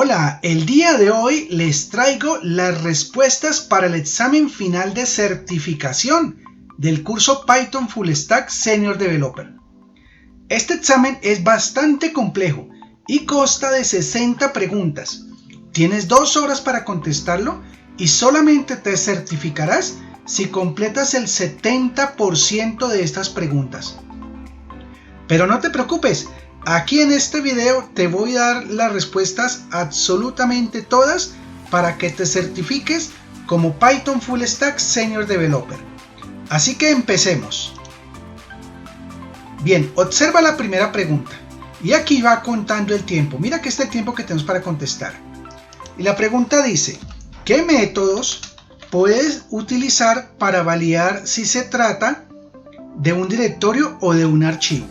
Hola, el día de hoy les traigo las respuestas para el examen final de certificación del curso Python Full Stack Senior Developer. Este examen es bastante complejo y consta de 60 preguntas. Tienes 2 horas para contestarlo y solamente te certificarás si completas el 70% de estas preguntas. Pero no te preocupes, aquí en este video te voy a dar las respuestas absolutamente todas para que te certifiques como Python Full Stack Senior Developer. Así que empecemos. Bien, observa la primera pregunta y aquí va contando el tiempo. Mira que este es el tiempo que tenemos para contestar. Y la pregunta dice, ¿qué métodos puedes utilizar para validar si se trata de un directorio o de un archivo?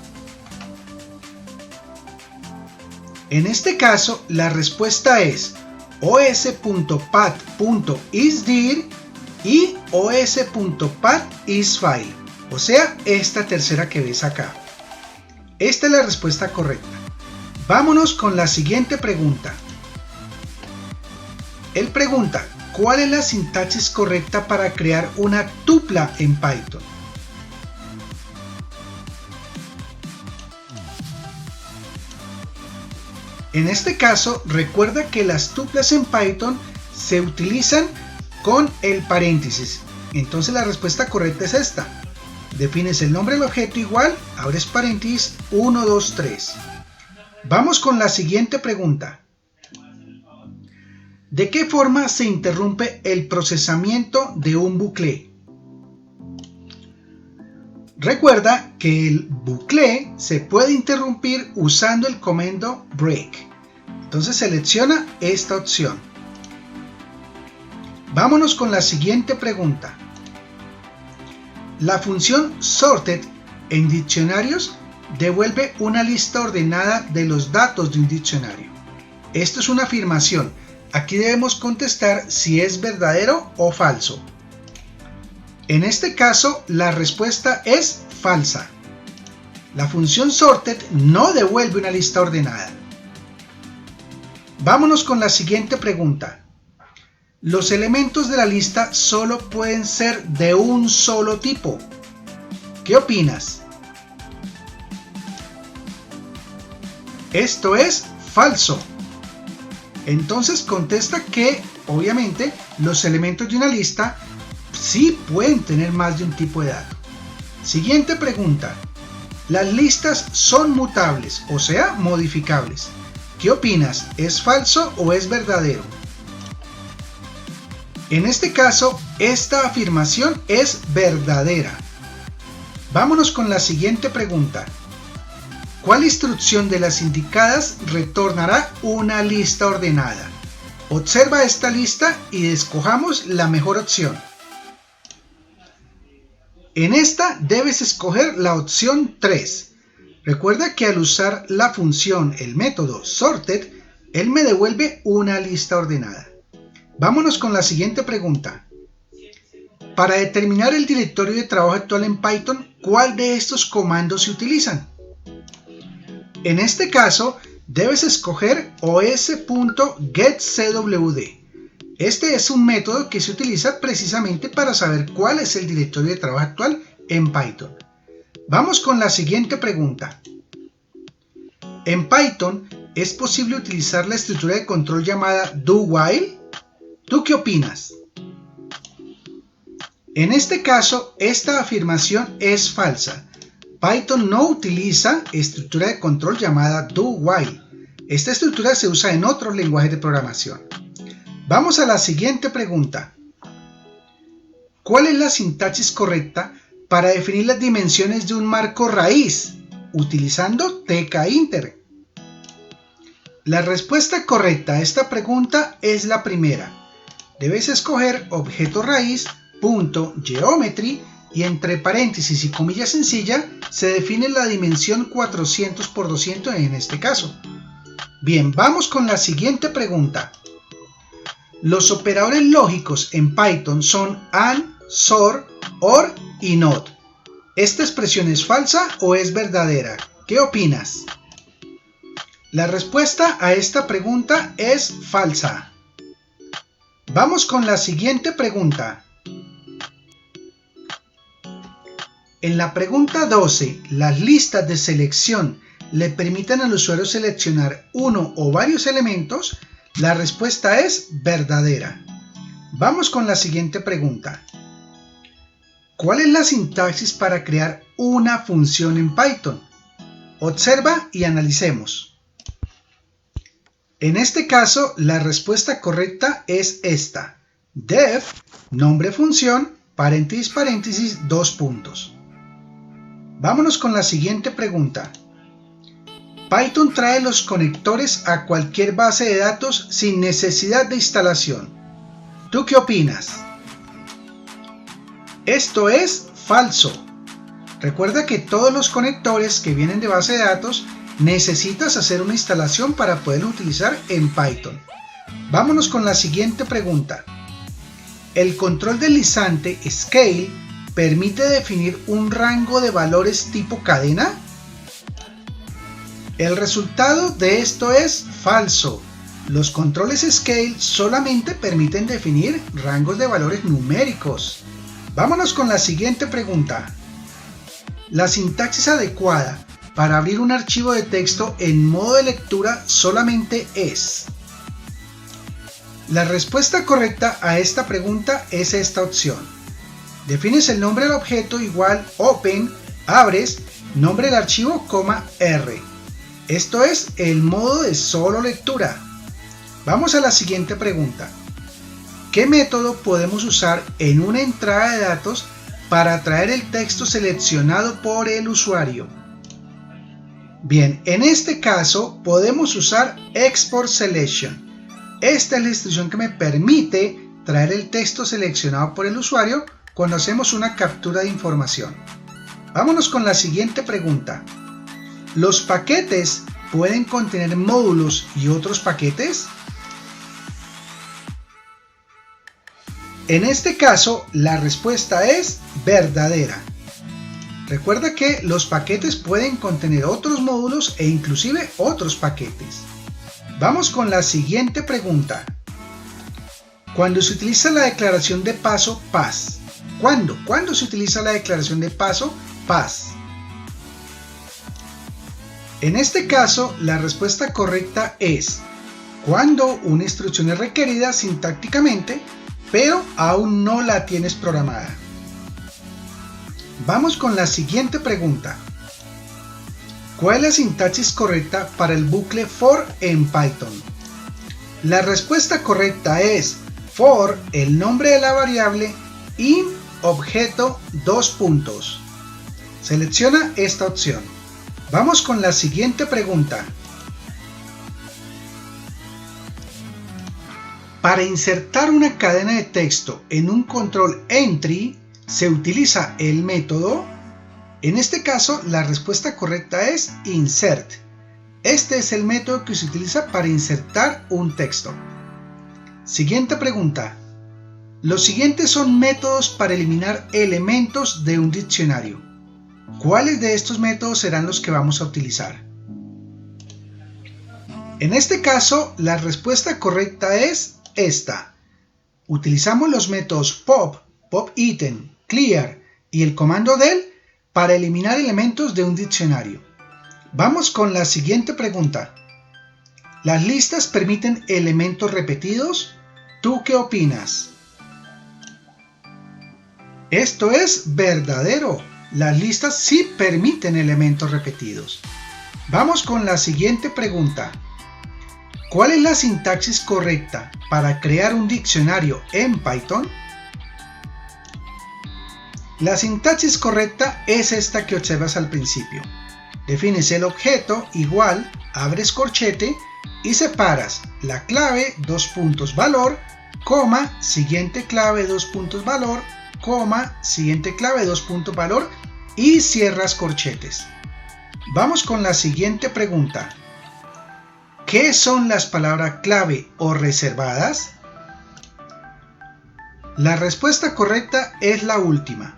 En este caso, la respuesta es os.path.isdir y os.path.isFile, o sea, esta tercera que ves acá. Esta es la respuesta correcta. Vámonos con la siguiente pregunta. Él pregunta, ¿cuál es la sintaxis correcta para crear una tupla en Python? En este caso, recuerda que las tuplas en Python se utilizan con el paréntesis. Entonces la respuesta correcta es esta. Defines el nombre del objeto igual, abres paréntesis, 1, 2, 3. Vamos con la siguiente pregunta. ¿De qué forma se interrumpe el procesamiento de un bucle? Recuerda que el bucle se puede interrumpir usando el comando break. Entonces selecciona esta opción. Vámonos con la siguiente pregunta. La función sorted en diccionarios devuelve una lista ordenada de los datos de un diccionario. Esto es una afirmación. Aquí debemos contestar si es verdadero o falso. En este caso, la respuesta es falsa. La función sorted no devuelve una lista ordenada. Vámonos con la siguiente pregunta. Los elementos de la lista solo pueden ser de un solo tipo. ¿Qué opinas? Esto es falso. Entonces contesta que, obviamente, los elementos de una lista sí pueden tener más de un tipo de dato. Siguiente pregunta. Las listas son mutables, o sea, modificables. ¿Qué opinas? ¿Es falso o es verdadero? En este caso, esta afirmación es verdadera. Vámonos con la siguiente pregunta. ¿Cuál instrucción de las indicadas retornará una lista ordenada? Observa esta lista y escojamos la mejor opción. En esta debes escoger la opción 3. Recuerda que al usar la función, el método sorted, él me devuelve una lista ordenada. Vámonos con la siguiente pregunta. Para determinar el directorio de trabajo actual en Python, ¿cuál de estos comandos se utilizan? En este caso, debes escoger os.getCwd. Este es un método que se utiliza precisamente para saber cuál es el directorio de trabajo actual en Python. Vamos con la siguiente pregunta. En Python, ¿es posible utilizar la estructura de control llamada do-while? ¿Tú qué opinas? En este caso, esta afirmación es falsa. Python no utiliza estructura de control llamada do-while. Esta estructura se usa en otros lenguajes de programación. Vamos a la siguiente pregunta. ¿Cuál es la sintaxis correcta para definir las dimensiones de un marco raíz utilizando tkinter? La respuesta correcta a esta pregunta es la primera. Debes escoger objeto raíz.geometry y entre paréntesis y comilla sencilla se define la dimensión 400 por 200 en este caso. Bien, vamos con la siguiente pregunta. Los operadores lógicos en Python son AND, SOR, OR y NOT. ¿Esta expresión es falsa o es verdadera? ¿Qué opinas? La respuesta a esta pregunta es falsa. Vamos con la siguiente pregunta. En la pregunta 12, ¿las listas de selección le permiten al usuario seleccionar uno o varios elementos? La respuesta es verdadera. Vamos con la siguiente pregunta. ¿Cuál es la sintaxis para crear una función en Python? Observa y analicemos. En este caso, la respuesta correcta es esta. Def, nombre función, paréntesis, paréntesis, 2 puntos. Vámonos con la siguiente pregunta. Python trae los conectores a cualquier base de datos sin necesidad de instalación. ¿Tú qué opinas? Esto es falso. Recuerda que todos los conectores que vienen de base de datos necesitas hacer una instalación para poderlo utilizar en Python. Vámonos con la siguiente pregunta. El control deslizante Scale permite definir un rango de valores tipo cadena. El resultado de esto es falso. Los controles Scale solamente permiten definir rangos de valores numéricos. Vámonos con la siguiente pregunta. La sintaxis adecuada para abrir un archivo de texto en modo de lectura solamente es. La respuesta correcta a esta pregunta es esta opción. Defines el nombre del objeto igual open, abres, nombre del archivo, R. Esto es el modo de solo lectura. Vamos a la siguiente pregunta. ¿Qué método podemos usar en una entrada de datos para traer el texto seleccionado por el usuario? Bien, en este caso podemos usar Export Selection. Esta es la instrucción que me permite traer el texto seleccionado por el usuario cuando hacemos una captura de información. Vámonos con la siguiente pregunta. ¿Los paquetes pueden contener módulos y otros paquetes? En este caso, la respuesta es verdadera. Recuerda que los paquetes pueden contener otros módulos e inclusive otros paquetes. Vamos con la siguiente pregunta. Cuando se utiliza la declaración de paso pass. ¿Cuándo? ¿Cuándo se utiliza la declaración de paso pass? En este caso, la respuesta correcta es cuando una instrucción es requerida sintácticamente, pero aún no la tienes programada. Vamos con la siguiente pregunta. ¿Cuál es la sintaxis correcta para el bucle for en Python? La respuesta correcta es for el nombre de la variable in objeto 2 puntos. Selecciona esta opción. Vamos con la siguiente pregunta. Para insertar una cadena de texto en un control entry, se utiliza el método. En este caso, la respuesta correcta es insert. Este es el método que se utiliza para insertar un texto. Siguiente pregunta. Los siguientes son métodos para eliminar elementos de un diccionario. ¿Cuáles de estos métodos serán los que vamos a utilizar? En este caso, la respuesta correcta es esta. Utilizamos los métodos pop, popitem, clear y el comando del para eliminar elementos de un diccionario. Vamos con la siguiente pregunta. ¿Las listas permiten elementos repetidos? ¿Tú qué opinas? Esto es verdadero. Las listas sí permiten elementos repetidos. Vamos con la siguiente pregunta. ¿Cuál es la sintaxis correcta para crear un diccionario en Python? La sintaxis correcta es esta que observas al principio. Defines el objeto igual, abres corchete y separas la clave, 2 puntos valor, coma, siguiente clave, 2 puntos valor, coma, siguiente clave, 2 puntos valor y cierras corchetes. Vamos con la siguiente pregunta. ¿Qué son las palabras clave o reservadas? La respuesta correcta es la última.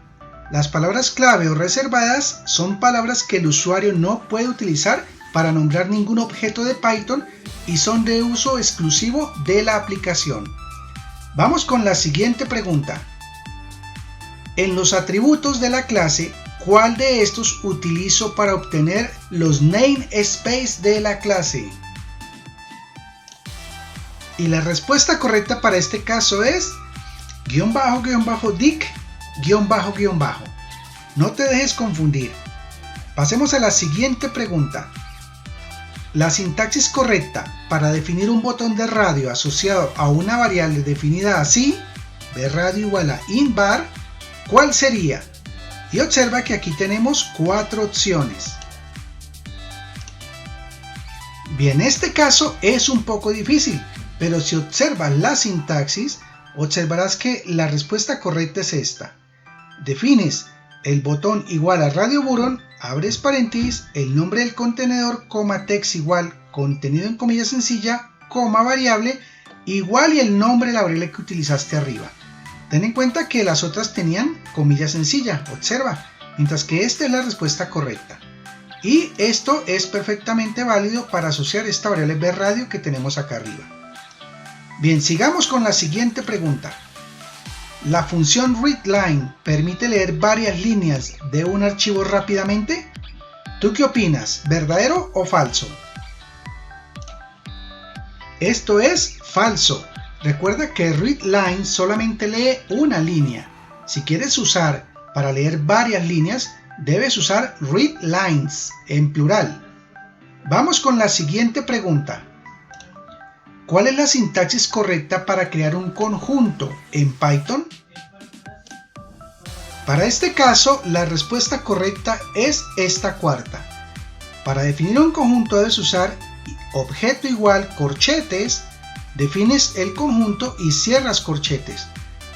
Las palabras clave o reservadas son palabras que el usuario no puede utilizar para nombrar ningún objeto de Python y son de uso exclusivo de la aplicación. Vamos con la siguiente pregunta. En los atributos de la clase, ¿cuál de estos utilizo para obtener los namespace de la clase? Y la respuesta correcta para este caso es _dic _. No te dejes confundir. Pasemos a la siguiente pregunta. La sintaxis correcta para definir un botón de radio asociado a una variable definida así, bradio igual a invar, ¿cuál sería? Y observa que aquí tenemos 4 opciones. Bien, este caso es un poco difícil, pero si observas la sintaxis, observarás que la respuesta correcta es esta. Defines el botón igual a radio button, abres paréntesis, el nombre del contenedor, text igual contenido en comilla sencilla, variable, igual y el nombre de la variable que utilizaste arriba. Ten en cuenta que las otras tenían comilla sencilla, observa, mientras que esta es la respuesta correcta. Y esto es perfectamente válido para asociar esta variable bradio que tenemos acá arriba. Bien, sigamos con la siguiente pregunta. ¿La función readLine permite leer varias líneas de un archivo rápidamente? ¿Tú qué opinas? ¿Verdadero o falso? Esto es falso. Recuerda que readLine solamente lee una línea. Si quieres usar para leer varias líneas, debes usar readlines en plural. Vamos con la siguiente pregunta. ¿Cuál es la sintaxis correcta para crear un conjunto en Python? Para este caso, la respuesta correcta es esta cuarta. Para definir un conjunto debes usar objeto igual corchetes, defines el conjunto y cierras corchetes.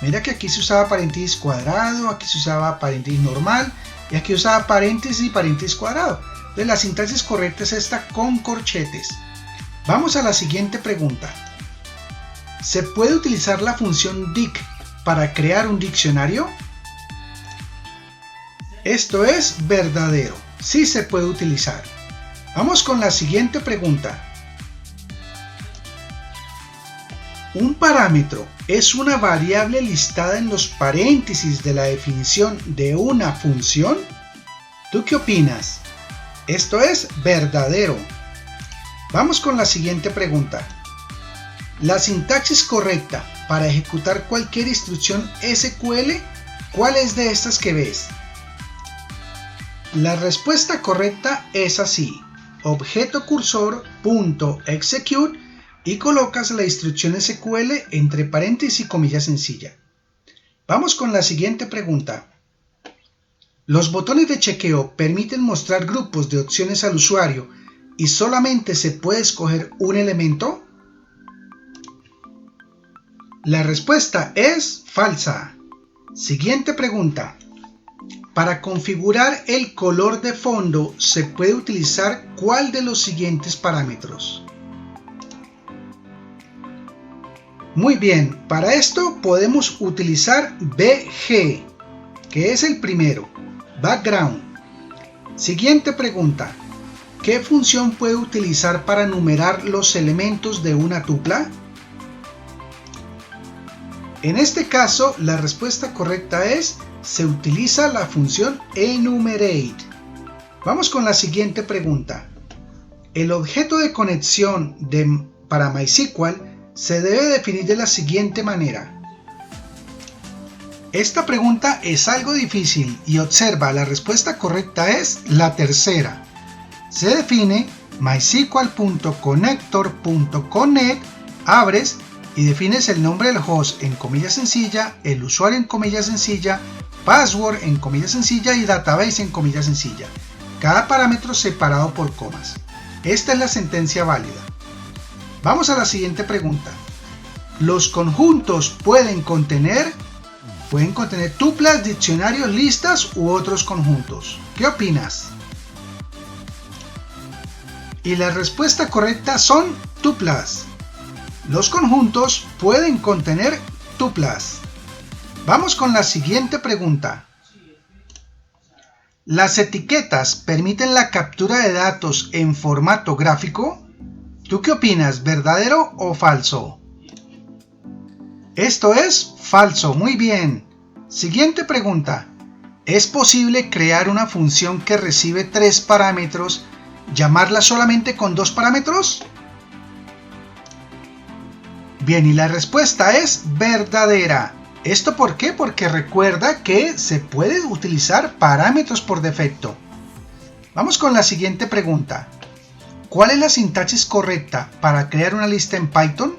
Mira que aquí se usaba paréntesis cuadrado, aquí se usaba paréntesis normal y aquí usaba paréntesis y paréntesis cuadrado. Entonces la sintaxis correcta es esta con corchetes. Vamos a la siguiente pregunta. ¿Se puede utilizar la función dic para crear un diccionario? Esto es verdadero. Sí se puede utilizar. Vamos con la siguiente pregunta. ¿Un parámetro es una variable listada en los paréntesis de la definición de una función? ¿Tú qué opinas? Esto es verdadero. Vamos con la siguiente pregunta. La sintaxis correcta para ejecutar cualquier instrucción SQL, ¿cuál es de estas que ves? La respuesta correcta es así. Objeto cursor.execute y colocas la instrucción SQL entre paréntesis y comilla sencilla. Vamos con la siguiente pregunta. ¿Los botones de chequeo permiten mostrar grupos de opciones al usuario y solamente se puede escoger un elemento? La respuesta es falsa. Siguiente pregunta. Para configurar el color de fondo se puede utilizar ¿cuál de los siguientes parámetros? Muy bien, para esto podemos utilizar BG, que es el primero, background. Siguiente pregunta. ¿Qué función puede utilizar para numerar los elementos de una tupla? En este caso, la respuesta correcta es se utiliza la función enumerate. Vamos con la siguiente pregunta. El objeto de conexión para MySQL se debe definir de la siguiente manera. Esta pregunta es algo difícil y observa, la respuesta correcta es la tercera. Se define mysql.connector.connect, abres y defines el nombre del host en comilla sencilla, el usuario en comilla sencilla, password en comilla sencilla y database en comilla sencilla. Cada parámetro separado por comas. Esta es la sentencia válida. Vamos a la siguiente pregunta. ¿Los conjuntos pueden contener tuplas, diccionarios, listas u otros conjuntos? ¿Qué opinas? Y la respuesta correcta son tuplas. Los conjuntos pueden contener tuplas. Vamos con la siguiente pregunta. ¿Las etiquetas permiten la captura de datos en formato gráfico? ¿Tú qué opinas, verdadero o falso? Esto es falso, muy bien. Siguiente pregunta. ¿Es posible crear una función que recibe 3 parámetros, llamarla solamente con 2 parámetros? Bien, y la respuesta es verdadera. ¿Esto por qué? Porque recuerda que se puede utilizar parámetros por defecto. Vamos con la siguiente pregunta. ¿Cuál es la sintaxis correcta para crear una lista en Python?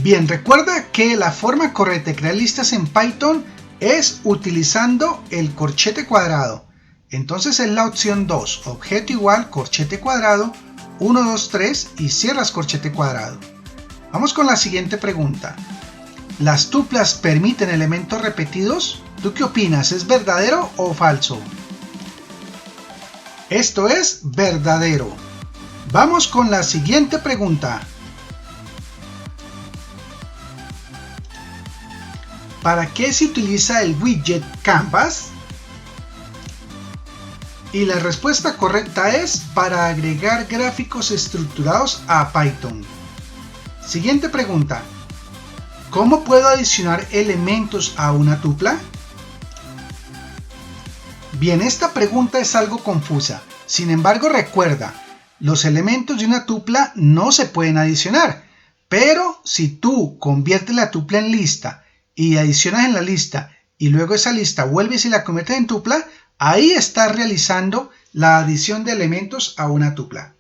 Bien, recuerda que la forma correcta de crear listas en Python es utilizando el corchete cuadrado. Entonces es la opción 2, objeto igual corchete cuadrado, 1, 2, 3 y cierras corchete cuadrado. Vamos con la siguiente pregunta. ¿Las tuplas permiten elementos repetidos? ¿Tú qué opinas? ¿Es verdadero o falso? Esto es verdadero. Vamos con la siguiente pregunta. ¿Para qué se utiliza el widget Canvas? Y la respuesta correcta es para agregar gráficos estructurados a Python. Siguiente pregunta. ¿Cómo puedo adicionar elementos a una tupla? Bien, esta pregunta es algo confusa. Sin embargo, recuerda, los elementos de una tupla no se pueden adicionar. Pero si tú conviertes la tupla en lista y adicionas en la lista y luego esa lista vuelves y la conviertes en tupla, ahí estás realizando la adición de elementos a una tupla.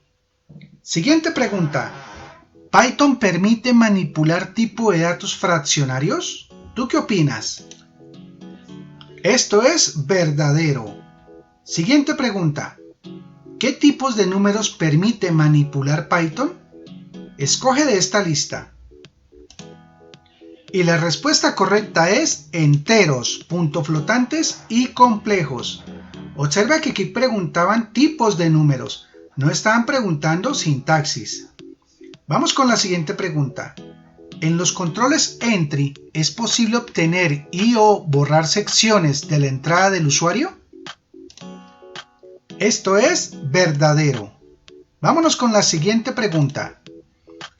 Siguiente pregunta. ¿Python permite manipular tipo de datos fraccionarios? ¿Tú qué opinas? Esto es verdadero. Siguiente pregunta. ¿Qué tipos de números permite manipular Python? Escoge de esta lista. Y la respuesta correcta es enteros, puntos flotantes y complejos. Observa que aquí preguntaban tipos de números, no estaban preguntando sintaxis. Vamos con la siguiente pregunta. En los controles entry, ¿es posible obtener y o borrar secciones de la entrada del usuario? Esto es verdadero. Vámonos con la siguiente pregunta.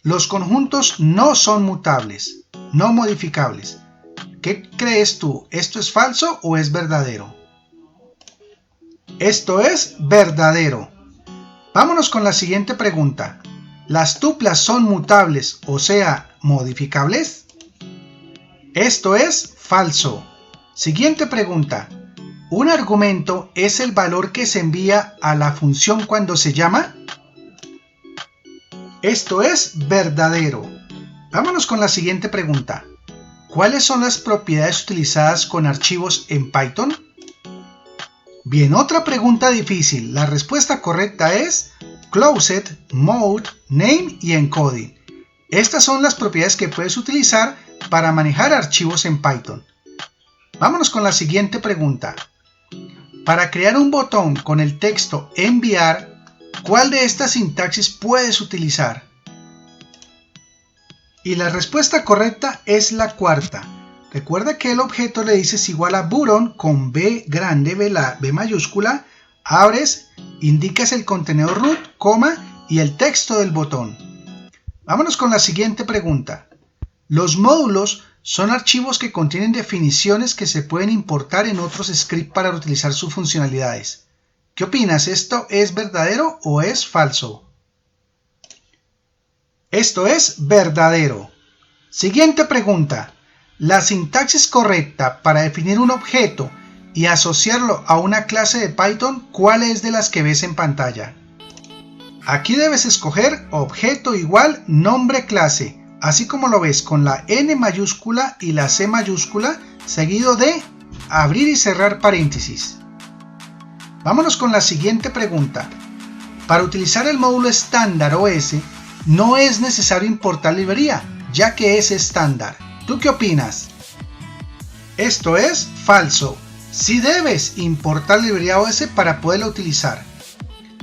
Los conjuntos no son mutables, no modificables. ¿Qué crees tú? ¿Esto es falso o es verdadero? Esto es verdadero. Vámonos con la siguiente pregunta. ¿Las tuplas son mutables, o sea, modificables? Esto es falso. Siguiente pregunta. ¿Un argumento es el valor que se envía a la función cuando se llama? Esto es verdadero. Vámonos con la siguiente pregunta. ¿Cuáles son las propiedades utilizadas con archivos en Python? Bien, otra pregunta difícil. La respuesta correcta es Closed, Mode, Name y Encoding. Estas son las propiedades que puedes utilizar para manejar archivos en Python. Vámonos con la siguiente pregunta. Para crear un botón con el texto enviar, ¿cuál de estas sintaxis puedes utilizar? Y la respuesta correcta es la cuarta. Recuerda que el objeto le dices igual a button con B grande, B mayúscula, abres, indicas el contenedor root, coma y el texto del botón. Vámonos con la siguiente pregunta. Los módulos son archivos que contienen definiciones que se pueden importar en otros scripts para utilizar sus funcionalidades. ¿Qué opinas? ¿Esto es verdadero o es falso? Esto es verdadero. Siguiente pregunta. La sintaxis correcta para definir un objeto y asociarlo a una clase de Python, ¿cuál es de las que ves en pantalla? Aquí debes escoger objeto igual nombre clase, así como lo ves con la N mayúscula y la C mayúscula, seguido de abrir y cerrar paréntesis. Vámonos con la siguiente pregunta. Para utilizar el módulo estándar OS, no es necesario importar librería, ya que es estándar. ¿Tú qué opinas? Esto es falso. Sí debes importar librería OS para poderla utilizar.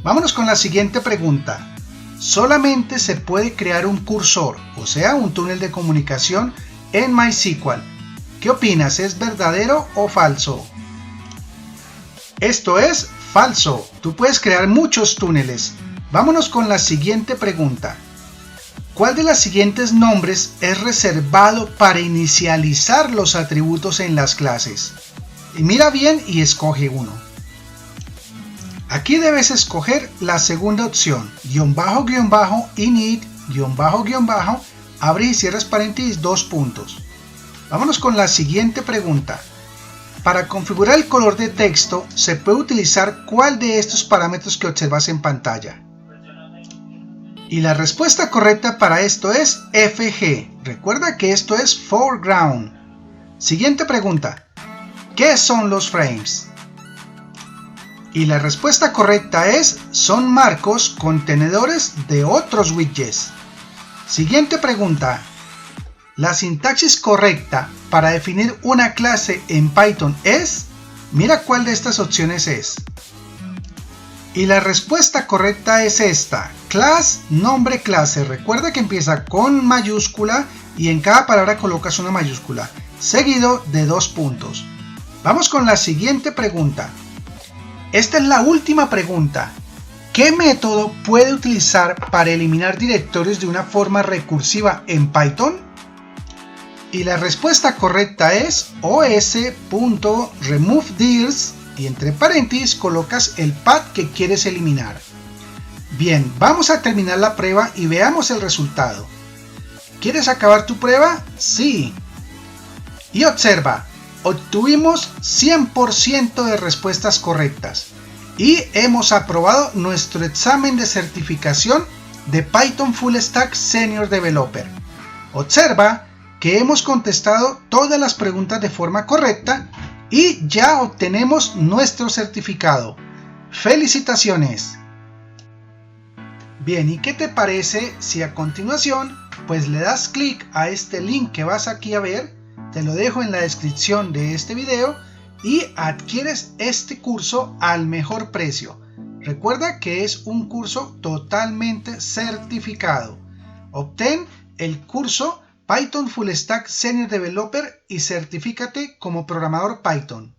Vámonos con la siguiente pregunta. Solamente se puede crear un cursor, o sea, un túnel de comunicación en MySQL. ¿Qué opinas? ¿Es verdadero o falso? Esto es falso. Tú puedes crear muchos túneles. Vámonos con la siguiente pregunta. ¿Cuál de los siguientes nombres es reservado para inicializar los atributos en las clases? Y mira bien y escoge uno. Aquí debes escoger la segunda opción, guión bajo, init, guión bajo, abre y cierras paréntesis, 2 puntos. Vámonos con la siguiente pregunta. Para configurar el color de texto, se puede utilizar ¿cuál de estos parámetros que observas en pantalla? Y la respuesta correcta para esto es FG. Recuerda que esto es foreground. Siguiente pregunta. ¿Qué son los frames? Y la respuesta correcta es, son marcos contenedores de otros widgets. Siguiente pregunta. La sintaxis correcta para definir una clase en Python es, mira cuál de estas opciones es. Y la respuesta correcta es esta, class, nombre clase. Recuerda que empieza con mayúscula y en cada palabra colocas una mayúscula, seguido de 2 puntos. Vamos con la siguiente pregunta. Esta es la última pregunta. ¿Qué método puede utilizar para eliminar directorios de una forma recursiva en Python? Y la respuesta correcta es os.removeDirs y entre paréntesis colocas el path que quieres eliminar. Bien, vamos a terminar la prueba y veamos el resultado. ¿Quieres acabar tu prueba? Sí. Y observa, obtuvimos 100% de respuestas correctas y hemos aprobado nuestro examen de certificación de Python Full Stack Senior Developer. Observa que hemos contestado todas las preguntas de forma correcta y ya obtenemos nuestro certificado. ¡Felicitaciones! Bien, ¿y qué te parece si a continuación pues le das clic a este link que vas aquí a ver? Te lo dejo en la descripción de este video y adquieres este curso al mejor precio. Recuerda que es un curso totalmente certificado. Obtén el curso Python Full Stack Senior Developer y certifícate como programador Python.